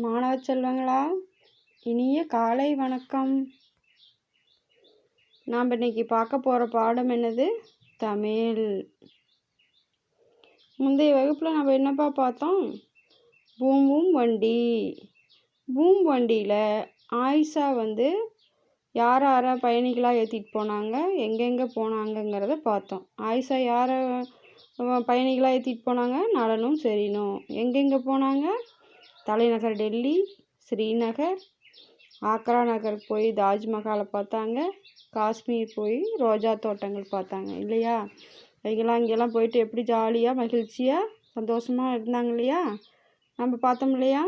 மாணவ செல்வங்களா, இனிய காலை வணக்கம். நாம் இன்னைக்கு பார்க்க போகிற பாடம் என்னது? தமிழ். முந்தைய வகுப்பில் நம்ம என்னப்பா பார்த்தோம்? பூம் பூம் வண்டி. பூம் வண்டியில் ஆயிஷா யாரை யாரை பயணிகளாக ஏற்றிட்டு போனாங்க, எங்கெங்கே போனாங்கங்கிறத பார்த்தோம். ஆயிஷா யாரை பயணிகளாக ஏற்றிட்டு போனாங்க? நலனும் செரீனும். எங்கெங்கே போனாங்க? தலைநகர் டெல்லி, ஸ்ரீநகர், ஆக்ரா நகர் போய் தாஜ்மஹாலை பார்த்தாங்க, காஷ்மீர் போய் ரோஜா தோட்டங்கள் பார்த்தாங்க இல்லையா? இங்கெல்லாம் போயிட்டு எப்படி ஜாலியாக மகிழ்ச்சியாக சந்தோஷமாக இருந்தாங்க இல்லையா? நம்ம பார்த்தோம் இல்லையா?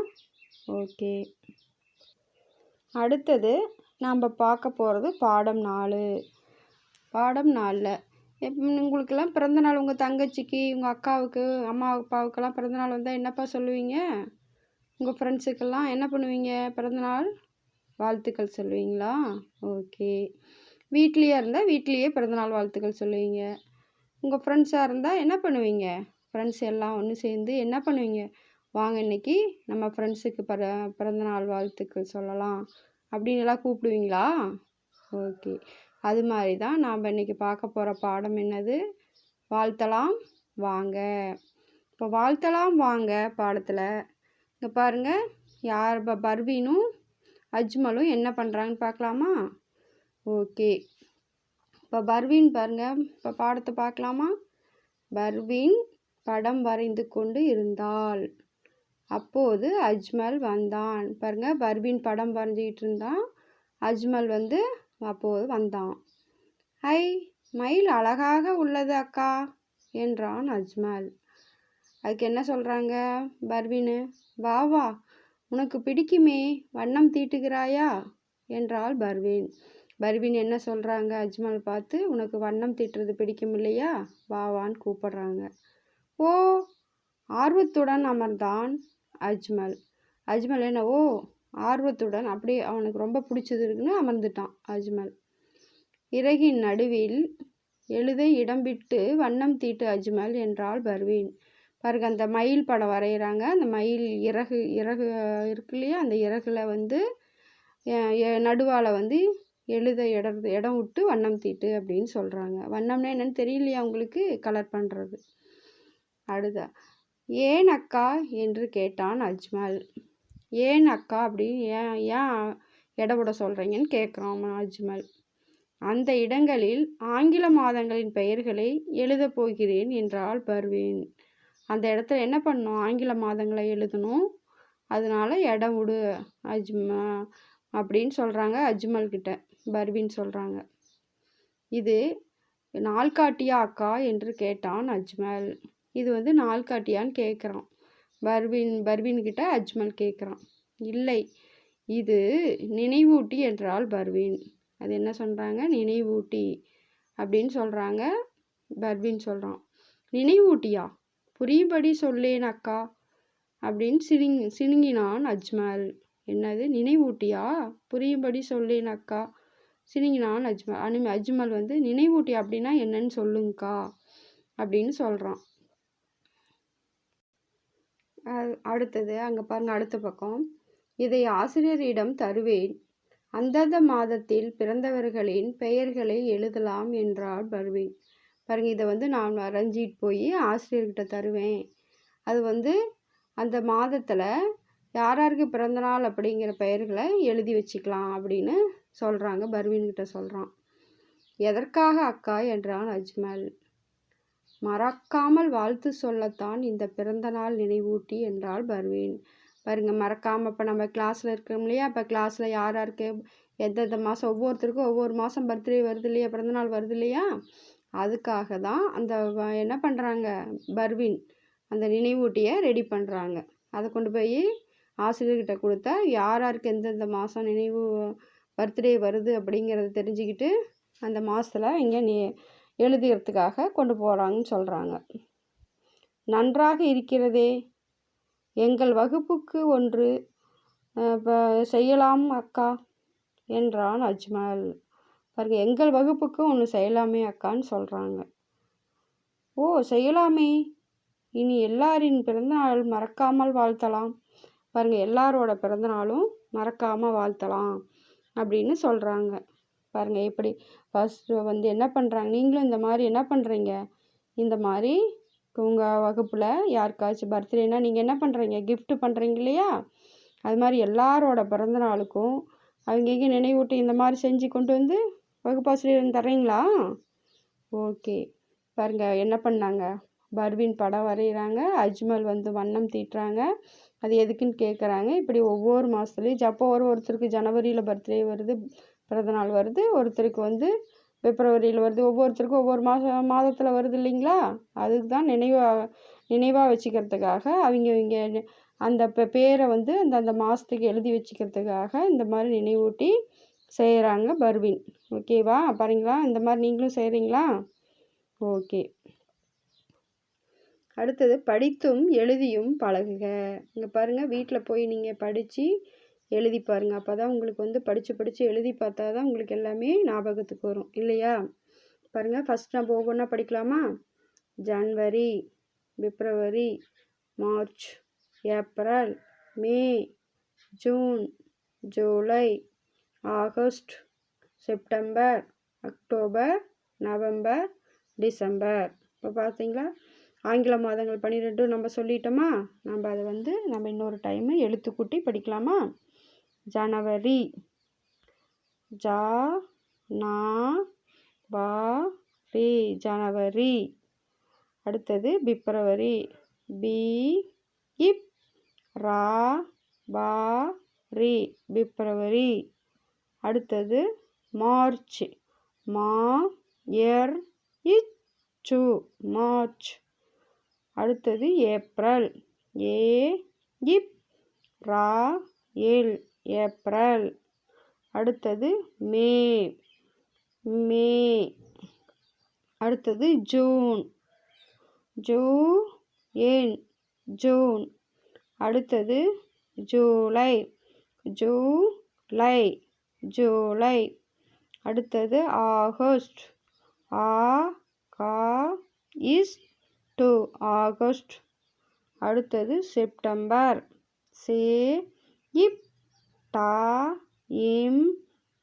ஓகே. அடுத்தது நாம் பார்க்க போகிறது பாடம் 4. பாடம் 4ல் உங்களுக்கெல்லாம் பிறந்தநாள், உங்கள் தங்கச்சிக்கு, உங்கள் அக்காவுக்கு, அம்மா அப்பாவுக்கெல்லாம் பிறந்தநாள் வந்தால் என்னப்பா சொல்லுவீங்க? உங்கள் ஃப்ரெண்ட்ஸுக்கெல்லாம் என்ன பண்ணுவீங்க? பிறந்தநாள் வாழ்த்துக்கள் சொல்லுவீங்களா? ஓகே. வீட்லேயே இருந்தால் வீட்லேயே பிறந்தநாள் வாழ்த்துக்கள் சொல்லுவீங்க. உங்கள் ஃப்ரெண்ட்ஸாக இருந்தால் என்ன பண்ணுவீங்க? ஃப்ரெண்ட்ஸ் எல்லாம் ஒன்று சேர்ந்து என்ன பண்ணுவீங்க? வாங்க இன்றைக்கி நம்ம ஃப்ரெண்ட்ஸுக்கு பிறந்தநாள் வாழ்த்துக்கள் சொல்லலாம் அப்படின்னு எல்லாம் கூப்பிடுவீங்களா? ஓகே. அது மாதிரி தான் நாம் இன்றைக்கி பார்க்க போகிற பாடம் என்னது? வாழ்த்தலாம் வாங்க. இப்போ வாழ்த்தலாம் வாங்க பாடத்தில் இங்கே பாருங்கள், யார் பர்வீனும் அஜ்மலும் என்ன பண்ணுறாங்கன்னு பார்க்கலாமா? ஓகே. இப்போ பர்வீன் பாருங்கள், இப்போ பாடத்தை பார்க்கலாமா? பர்வீன் படம் வரைந்து கொண்டு இருந்தாள். அப்போது அஜ்மல் வந்தான். பாருங்கள், பர்வீன் படம் வரைஞ்சிக்கிட்டு இருந்தான். அஜ்மல் அப்போது வந்தான். ஐ, மயில் அழகாக உள்ளது அக்கா என்றான் அஜ்மல். அதுக்கு என்ன சொல்கிறாங்க பர்வீனு? வா வா, உனக்கு பிடிக்குமே, வண்ணம் தீட்டுகிறாயா என்றாள் பர்வீன். பர்வீன் என்ன சொல்கிறாங்க அஜ்மல் பார்த்து? உனக்கு வண்ணம் தீட்டுறது பிடிக்கும் இல்லையா, வா வான்னு கூப்பிடுறாங்க. ஓ, ஆர்வத்துடன் அமர்ந்தான் அஜ்மல். அஜ்மல் என்ன ஓ ஆர்வத்துடன் அப்படியே அவனுக்கு ரொம்ப பிடிச்சது இருக்குன்னு அமர்ந்துட்டான் அஜ்மல். இறகின் நடுவில் எழுத இடம் விட்டு வண்ணம் தீட்டு அஜ்மல் என்றாள் பர்வீன். பாருங்க, அந்த மயில் படம் வரைகிறாங்க. அந்த மயில் இறகு இருக்கு இல்லையா, அந்த இறகுல நடுவால் எழுத இடம் விட்டு வண்ணம் தீட்டு அப்படின்னு சொல்கிறாங்க. வண்ணம்னா என்னன்னு தெரியலையா உங்களுக்கு? கலர் பண்ணுறது. அடுத்த, ஏன் அக்கா என்று கேட்டான் அஜ்மல். ஏன் அக்கா அப்படின்னு ஏன் இடவிட சொல்கிறீங்கன்னு கேட்குறான் அஜ்மல். அந்த இடங்களில் ஆங்கில மாதங்களின் பெயர்களை எழுதப் போகிறேன் என்றாள் பர்வீன். அந்த இடத்துல என்ன பண்ணணும்? ஆங்கில மாதங்களை எழுதணும். அதனால் இடம் விடு அப்படின்னு சொல்கிறாங்க அஜ்மல்கிட்ட. பர்வீன் சொல்கிறாங்க. இது நாள்காட்டியா அக்கா என்று கேட்டான் அஜ்மல். இது நாள்காட்டியான்னு கேட்குறான் பர்வீன்கிட்ட அஜ்மல் கேட்குறான். இல்லை, இது நினைவூட்டி என்றாள் பர்வீன். அது என்ன சொல்கிறாங்க? நினைவூட்டி அப்படின்னு சொல்கிறாங்க. பர்வீன் சொல்கிறான். நினைவூட்டியா? புரியும்படி சொல்லேன் அக்கா அப்படின்னு சினுங்கினான் அஜ்மல். என்னது நினைவூட்டியா? புரியும்படி சொல்லேன் அக்கா சினுங்கினான் அஜ்மல். அஜ்மல் நினைவூட்டி அப்படின்னா என்னன்னு சொல்லுங்கக்கா அப்படின்னு சொல்கிறான். அடுத்தது அங்கே பாருங்கள், அடுத்த பக்கம். இதை ஆசிரியரிடம் தருவேன். அந்தந்த மாதத்தில் பிறந்தவர்களின் பெயர்களை எழுதலாம் என்றாள் பர்வீன். பாருங்கள், இதை நான் வரைஞ்சிட்டு போய் ஆசிரியர்கிட்ட தருவேன். அது அந்த மாதத்தில் யாராருக்கு பிறந்தநாள் அப்படிங்கிற பெயர்களை எழுதி வச்சுக்கலாம் அப்படின்னு சொல்கிறாங்க. பர்வீன்கிட்ட சொல்கிறான். எதற்காக அக்கா என்றான் அஜ்மல். மறக்காமல் வாழ்த்து சொல்லத்தான் இந்த பிறந்தநாள் நினைவூட்டி என்றாள் பர்வீன். பாருங்கள், மறக்காமல் இப்போ நம்ம கிளாஸில் இருக்கோம் இல்லையா, இப்போ கிளாஸில் யாராருக்கு எந்தெந்த மாதம், ஒவ்வொருத்தருக்கும் ஒவ்வொரு மாதம் பர்த்டே வருது இல்லையா, பிறந்தநாள் வருது இல்லையா, அதுக்காக தான் அந்த என்ன பண்ணுறாங்க பர்வீன் அந்த நினைவூட்டியை ரெடி பண்ணுறாங்க. அதை கொண்டு போய் ஆசிரியர்கிட்ட கொடுத்தா யாராருக்கு எந்தெந்த மாதம் நினைவு பர்த்டே வருது அப்படிங்கிறத தெரிஞ்சுக்கிட்டு அந்த மாதத்தில் இங்கே எழுதுகிறதுக்காக கொண்டு போகிறாங்கன்னு சொல்கிறாங்க. நன்றாக இருக்கிறதே, எங்கள் வகுப்புக்கு ஒன்று செய்யலாம் அக்கா என்றான் அஜ்மல். பாருங்க, எங்கள் வகுப்புக்கு ஒன்று செய்யலாமே அக்கான்னு சொல்கிறாங்க. ஓ, செய்யலாமே, இனி எல்லாரின் பிறந்தநாள் மறக்காமல் வாழ்த்தலாம். பாருங்கள், எல்லாரோட பிறந்தநாளும் மறக்காமல் வாழ்த்தலாம் அப்படின்னு சொல்கிறாங்க. பாருங்கள் எப்படி ஃபஸ்ட்டு வந்து என்ன பண்ணுறாங்க, நீங்களும் இந்த மாதிரி என்ன பண்ணுறீங்க, இந்த மாதிரி உங்கள் வகுப்பில் யாருக்காச்சும் பர்த்டேனா நீங்கள் என்ன பண்ணுறீங்க, gift பண்ணுறீங்க இல்லையா, அது மாதிரி எல்லாரோட பிறந்தநாளுக்கும் அவங்க நினைவூட்டி இந்த மாதிரி செஞ்சு கொண்டு வந்து வகுப்பாசிரியர் தர்றீங்களா? ஓகே. பாருங்கள் என்ன பண்ணாங்க, பர்வீன் படம் வரைகிறாங்க, அஜ்மல் வந்து வண்ணம் தீட்டுறாங்க. அது எதுக்குன்னு கேட்குறாங்க. இப்படி ஒவ்வொரு மாதத்துலேயும் அப்போ ஒருத்தருக்கு ஜனவரியில் பர்த்டே வருது, பிறந்தநாள் வருது, ஒருத்தருக்கு வந்து பிப்ரவரியில் வருது, ஒவ்வொருத்தருக்கும் ஒவ்வொரு மாதத்தில் வருது இல்லைங்களா. அதுக்கு தான் நினைவாக வச்சுக்கிறதுக்காக அவங்க அந்த பேரை வந்து அந்த மாதத்துக்கு எழுதி வச்சுக்கிறதுக்காக இந்த மாதிரி நினைவூட்டி செய்கிறாங்க பர்வீன். ஓகேவா? பாருங்களா, இந்த மாதிரி நீங்களும் செய்கிறீங்களா? ஓகே. அடுத்தது படித்தும் எழுதியும் பழகுக. இங்கே பாருங்கள், வீட்டில் போய் நீங்கள் படித்து எழுதி பாருங்கள். அப்போ தான் உங்களுக்கு வந்து படித்து எழுதி பார்த்தா தான் உங்களுக்கு எல்லாமே ஞாபகத்துக்கு வரும் இல்லையா. பாருங்கள், ஃபஸ்ட் நம்ம ஒவ்வொன்றா படிக்கலாமா? ஜனவரி, பிப்ரவரி, மார்ச், ஏப்ரல், மே, ஜூன், ஜூலை, August, September, October, November, December. இப்போ பார்த்தீங்களா, ஆங்கில மாதங்கள் 12 நம்ம சொல்லிட்டோமா. நம்ம அதை வந்து நம்ம இன்னொரு டைமு எழுத்துக்கூட்டி படிக்கலாமா? ஜனவரி, ஜா நா பா ரீ, ஜனவரி. அடுத்தது பிப்ரவரி, பி இப் ரா பா ரீ, பிப்ரவரி. அடுத்தது மார்ச், மா எர் இச் சு, மார்ச். அடுத்தது ஏப்ரல், ஏ இப் ரா எல், ஏப்ரல். அடுத்தது மே, மே. அடுத்தது ஜூன், ஜூ ஏன், ஜூன். அடுத்தது ஜூலை, ஜூலை, ஜூலை. அடுத்தது ஆகஸ்ட், ஆ கா இஸ் டு, ஆகஸ்ட். அடுத்தது செப்டம்பர், சே இப் டா இம்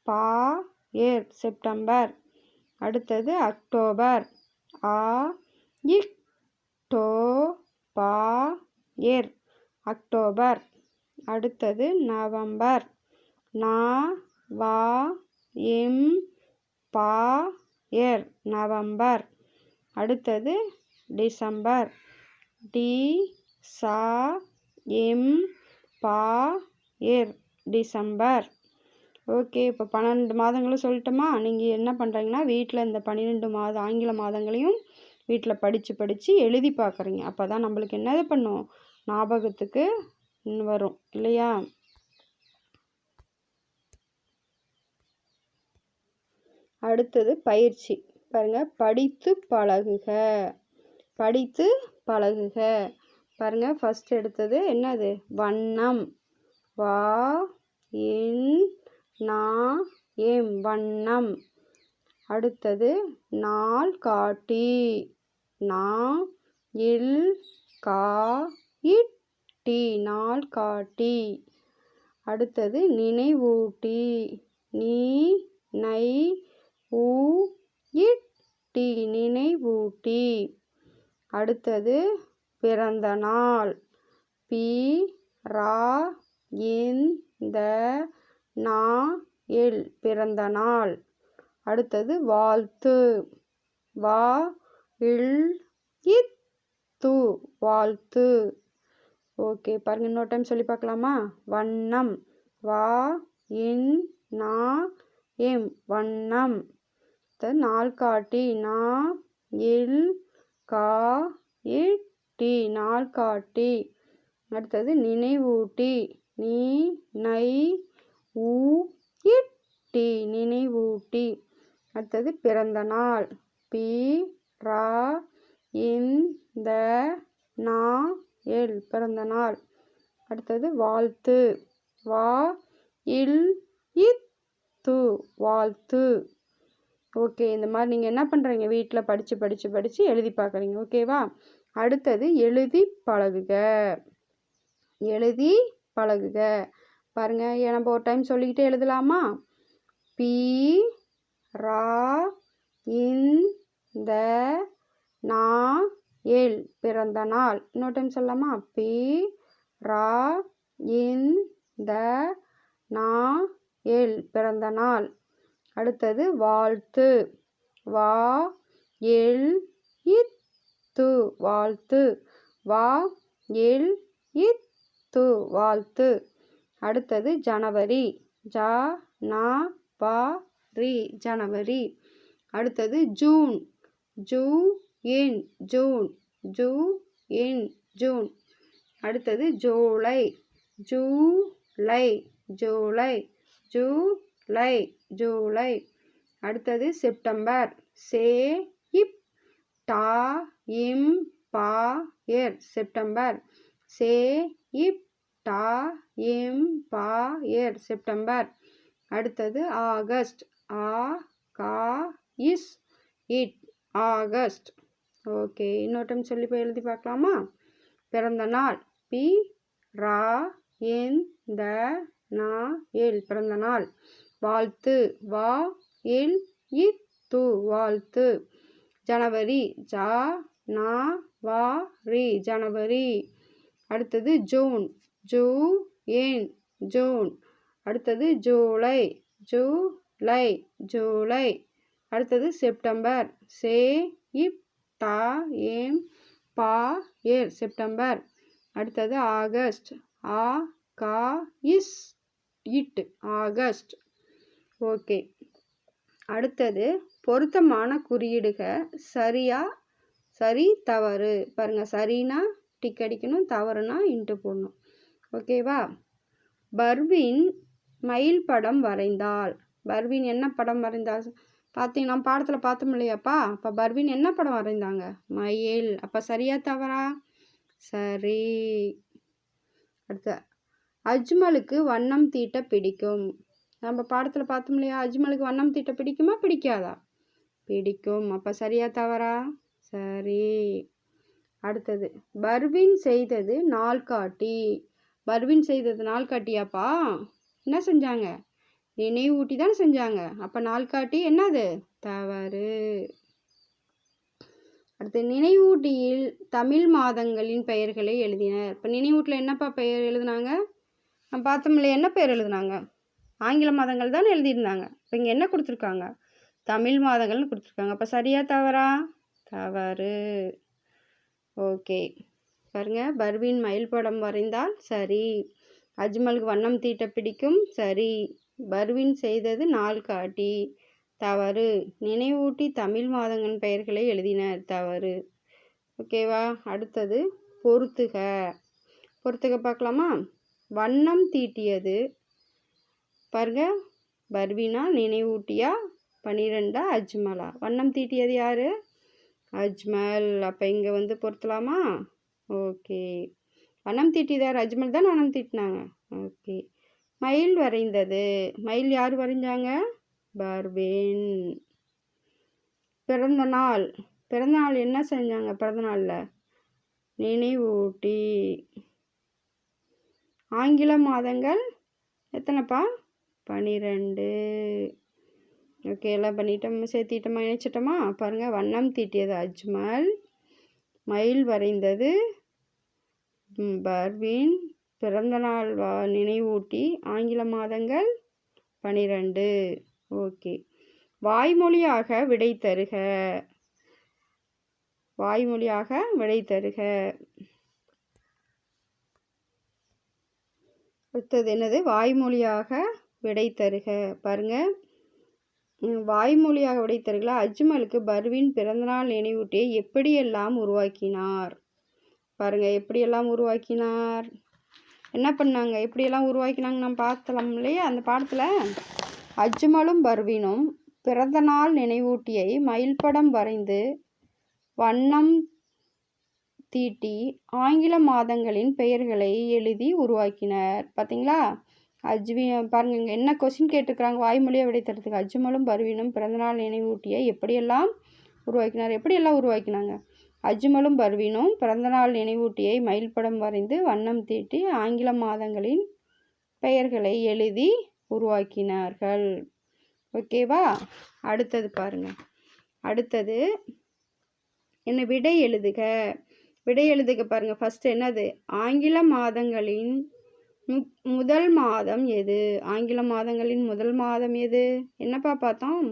பா ஏர், செப்டம்பர். அடுத்தது அக்டோபர், ஆ இக் டோ பா ஏர், அக்டோபர். அடுத்தது நவம்பர், நா வா இம் பா ஏர், நவம்பர். அடுத்தது டிசம்பர், டி சா இம் பா ஏர், டிசம்பர். ஓகே. இப்போ 12 மாதங்களும் சொல்லிட்டோமா. நீங்கள் என்ன பண்ணுறீங்கன்னா, வீட்டில் இந்த 12 மாதம் ஆங்கில மாதங்களையும் வீட்டில் படித்து எழுதி பார்க்குறீங்க. அப்போ தான் நம்மளுக்கு என்னது பண்ணும், ஞாபகத்துக்கு வரும் இல்லையா. அடுத்தது பயிற்சி. பாருங்கள், படித்து பழகுக, படித்து பழகுக. பாருங்கள், ஃபஸ்ட் எடுத்தது என்னது, வண்ணம், வா இன் நா எம், வண்ணம். அடுத்தது நாள் காட்டி, நா இல் கா இட் டி, நாள் காட்டி. அடுத்தது நினைவூட்டி, நீ நை ஊ இட் டி, நினைவூட்டி. அடுத்தது பிறந்த நாள், பி ரா இந்த நா எல், பிறந்த நாள். அடுத்தது வாழ்த்து, வா இல் இத் து, வாழ்த்து. ஓகே. பாருங்கள், இன்னொரு டைம் சொல்லி பார்க்கலாமா? வண்ணம், வா இன் நா எம், வண்ணம். நாள் காட்டி, நா இல் கா இட் டி, நாள் காட்டி. அடுத்தது நினைவூட்டி, நீ நை ஊ இட் டி, நினைவூட்டி. அடுத்தது பிறந்த நாள், பி ரா இந்த நா எல், பிறந்த நாள். அடுத்தது வாழ்த்து, வா இல் இத் து, வாழ்த்து. ஓகே. இந்த மாதிரி நீங்கள் என்ன பண்ணுறீங்க, வீட்டில் படித்து எழுதி பார்க்குறீங்க. ஓகேவா. அடுத்தது எழுதி பழகுக, எழுதி பழகுக. பாருங்கள், நம்ம ஒரு டைம் சொல்லிக்கிட்டே எழுதலாமா? பி ரா இந்த நா ஏல் பிறந்த நாள். இன்னொரு டைம் சொல்லலாமா? பி ரா இந்த நா ஏல் பிறந்த நாள். அடுத்தது வாழ்த்து. வா எல் இத்து வாழ்த்து. வா எல் இத்து வாழ்த்து. அடுத்தது ஜனவரி. ஜா நா வா ரி ஜனவரி. அடுத்தது ஜூன். ஜூ இன் ஜூன். ஜூ இன் ஜூன். அடுத்தது ஜூலை. ஜூலை ஜூலை. ஜூலை ஜூலை. அடுத்தது செப்டம்பர். சே இப் டா இம் பா எர் செப்டம்பர். சே இப் டா இம் பா எர் செப்டம்பர். அடுத்தது ஆகஸ்ட். ஆ கா இஸ் இட் ஆகஸ்ட். ஓகே, இன்னொரு டைம் சொல்லி போய் எழுதி பார்க்கலாமா? பிறந்த நாள். பி ரா இந்த நா ஏல் பிறந்த நாள். வாழ்த்து. வா எல் இத்து வாழ்த்து. ஜனவரி. ஜா நா வா ரி ஜனவரி. அடுத்தது ஜூன். ஜூ இன் ஜூன். அடுத்தது ஜூலை. ஜூலை ஜூலை. அடுத்தது செப்டம்பர். சே இப் டா இம் பா எர் செப்டம்பர். அடுத்தது ஆகஸ்ட். ஆ கா இஸ் இட் ஆகஸ்ட். ஓகே, அடுத்தது பொருத்தமான குறியீடுக. சரியா சரி தவறு. பாருங்கள், சரினா டிக் அடிக்கணும், தவறுனா இன்ட்டு போடணும். ஓகேவா? பர்வீன் மயில் படம் வரைந்தாள். பர்வீன் என்ன படம் வரைந்தாள்? பார்த்தீங்கன்னா நம்ம பாடத்தில் பார்த்தோம் இல்லையாப்பா? அப்போ பர்வீன் என்ன படம் வரைந்தாங்க? மயில். அப்போ சரியா தவறா? சரி. அடுத்த அஜ்மலுக்கு வண்ணம் தீட்ட பிடிக்கும். நம்ம பாடத்தில் பார்த்தோம் இல்லையா? அஜ்மலுக்கு வண்ணம் தீட்ட பிடிக்குமா பிடிக்காதா? பிடிக்கும். அப்போ சரியா தவறா? சரி. அடுத்தது பர்வீன் செய்தது நாள்காட்டி. பர்வீன் செய்தது நாள்காட்டியாப்பா? என்ன செஞ்சாங்க? நினைவூட்டி தானே செஞ்சாங்க. அப்போ நாள்காட்டி என்னது? தவறு. அடுத்து நினைவூட்டியில் தமிழ் மாதங்களின் பெயர்களை எழுதினர். இப்போ நினைவூட்டில் என்னப்பா பெயர் எழுதுனாங்க? நம்ம பார்த்தோம் இல்லையா? என்ன பெயர் எழுதுனாங்க? ஆங்கில மாதங்கள் தானே எழுதியிருந்தாங்க. இப்போ இங்கே என்ன கொடுத்துருக்காங்க? தமிழ் மாதங்கள்னு கொடுத்துருக்காங்க. அப்போ சரியா தவறா? தவறு. ஓகே, பாருங்க, பர்வீன் மயில் படம் வரைந்தால் சரி. அஜ்மலுக்கு வண்ணம் தீட்ட பிடிக்கும் சரி. பர்வீன் செய்தது நாள்காட்டி தவறு. நினைவூட்டி தமிழ் மாதங்களின் பெயர்களை எழுதினர் தவறு. ஓகேவா? அடுத்தது பொறுத்துக. பொறுத்துக பார்க்கலாமா? வண்ணம் தீட்டியது. பாருங்க, பர்வீனா, நினைவூட்டியா, 12 அஜ்மலா? வண்ணம் தீட்டியது யாரு? அஜ்மல். அப்போ இங்கே வந்து பொறுத்தலாமா? ஓகே, வண்ணம் தீட்டியது யார்? அஜ்மல் தான் வண்ணம் தீட்டினாங்க. ஓகே. மயில் வரைந்தது. மயில் யார் வரைஞ்சாங்க? பர்வீன். பிறந்த நாள். பிறந்த நாள் என்ன செஞ்சாங்க? பிறந்த நாளில் நினைவூட்டி. ஆங்கில மாதங்கள் எத்தனைப்பா? 12. ஓகே, எல்லாம் பண்ணிட்டோம், சேர்த்திட்டோமா, இணைச்சிட்டோமா? பாருங்கள், வண்ணம் தீட்டியது அஜ்மல், மயில் வரைந்தது பர்வீன், பிறந்தநாள் நினைவூட்டி, ஆங்கில மாதங்கள் 12. ஓகே. வாய்மொழியாக விடை தருக. வாய்மொழியாக விடை தருக. அடுத்தது என்னது? வாய்மொழியாக விடை தருக. பாருங்க, வாய்மொழியாக விடை தருகல. அஜ்மலுக்கு பர்வீன் பிறந்தநாள் நினைவூட்டியை எப்படியெல்லாம் உருவாக்கினார்? பாருங்க, எப்படியெல்லாம் உருவாக்கினார், என்ன பண்ணாங்க, எப்படியெல்லாம் உருவாக்கினாங்க நம்ம பார்த்தலாம் இல்லையா அந்த பாடத்தில்? அஜ்மலும் பர்வீனும் பிறந்தநாள் நினைவூட்டியை மயில் படம் வரைந்து வண்ணம் தீட்டி ஆங்கில மாதங்களின் பெயர்களை எழுதி உருவாக்கினர். பார்த்தீங்களா? பாருங்க, இங்கே என்ன கொஸ்டின் கேட்டிருக்கிறாங்க? வாய்மொழியை விடை தரத்துக்கு. அஜ்மலும் பர்வீனும் பிறந்தநாள் நினைவூட்டியை எப்படியெல்லாம் உருவாக்கினார்? எப்படியெல்லாம் உருவாக்கினாங்க? அஜ்மலும் பர்வீனும் பிறந்தநாள் நினைவூட்டியை மயில் படம் வரைந்து வண்ணம் தீட்டி ஆங்கில மாதங்களின் பெயர்களை எழுதி உருவாக்கினார்கள். ஓகேவா? அடுத்தது பாருங்கள். அடுத்தது என்ன? விடை எழுதுக. விடை எழுதுக பாருங்கள். ஃபஸ்ட்டு என்னது? ஆங்கில மாதங்களின் முதல் மாதம் எது? ஆங்கில மாதங்களின் முதல் மாதம் எது? என்னப்பா பார்த்தோம்?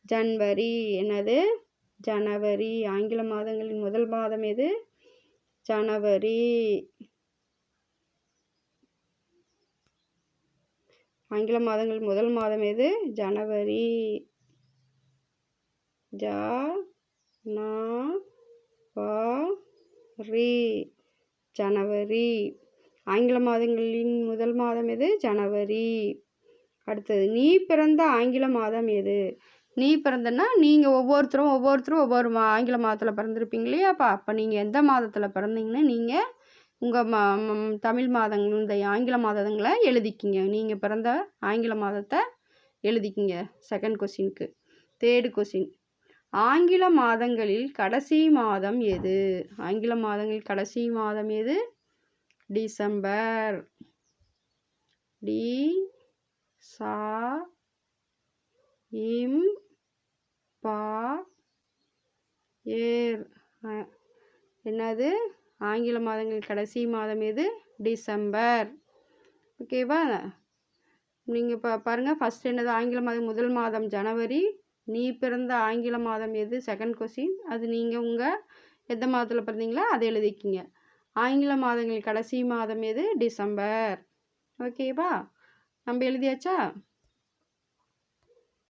ஜனவரி. என்னது? ஜனவரி. ஆங்கில மாதங்களின் முதல் மாதம் எது? ஜனவரி. ஆங்கில மாதங்களின் முதல் மாதம் எது? ஜனவரி. ஜனவரி. ஆங்கில மாதங்களின் முதல் மாதம் எது? ஜனவரி. அடுத்தது, நீ பிறந்த ஆங்கில மாதம் எது? நீ பிறந்தன்னா நீங்கள் ஒவ்வொருத்தரும் ஒவ்வொரு ஆங்கில மாதத்தில் பிறந்திருப்பீங்க இல்லையாப்பா? அப்போ நீங்கள் எந்த மாதத்தில் பிறந்தீங்கன்னு நீங்கள் உங்கள் தமிழ் மாதங்கள் இந்த ஆங்கில மாதங்களை எழுதிக்கிங்க. நீங்கள் பிறந்த ஆங்கில மாதத்தை எழுதிக்கிங்க. செகண்ட் கொஸ்டினுக்கு. தேர்டு கொஸ்டின், ஆங்கில மாதங்களில் கடைசி மாதம் எது? ஆங்கில மாதங்களில் கடைசி மாதம் எது? டிசம்பர். என்னது? ஆங்கில மாதங்களில் கடைசி மாதம் எது? டிசம்பர். ஓகேவா? நீங்கள் பாருங்கள். ஃபஸ்ட் என்னது? ஆங்கில மாதம் முதல் மாதம் ஜனவரி. நீ பிறந்த ஆங்கில மாதம் எது? Second question. அது நீங்கள் உங்கள் எந்த மாதத்தில் பிறந்தீங்களோ அதை எழுதிக்கிங்க. ஆங்கில மாதங்களில் கடைசி மாதம் எது? டிசம்பர். ஓகேவா? நம்ம எழுதியாச்சா?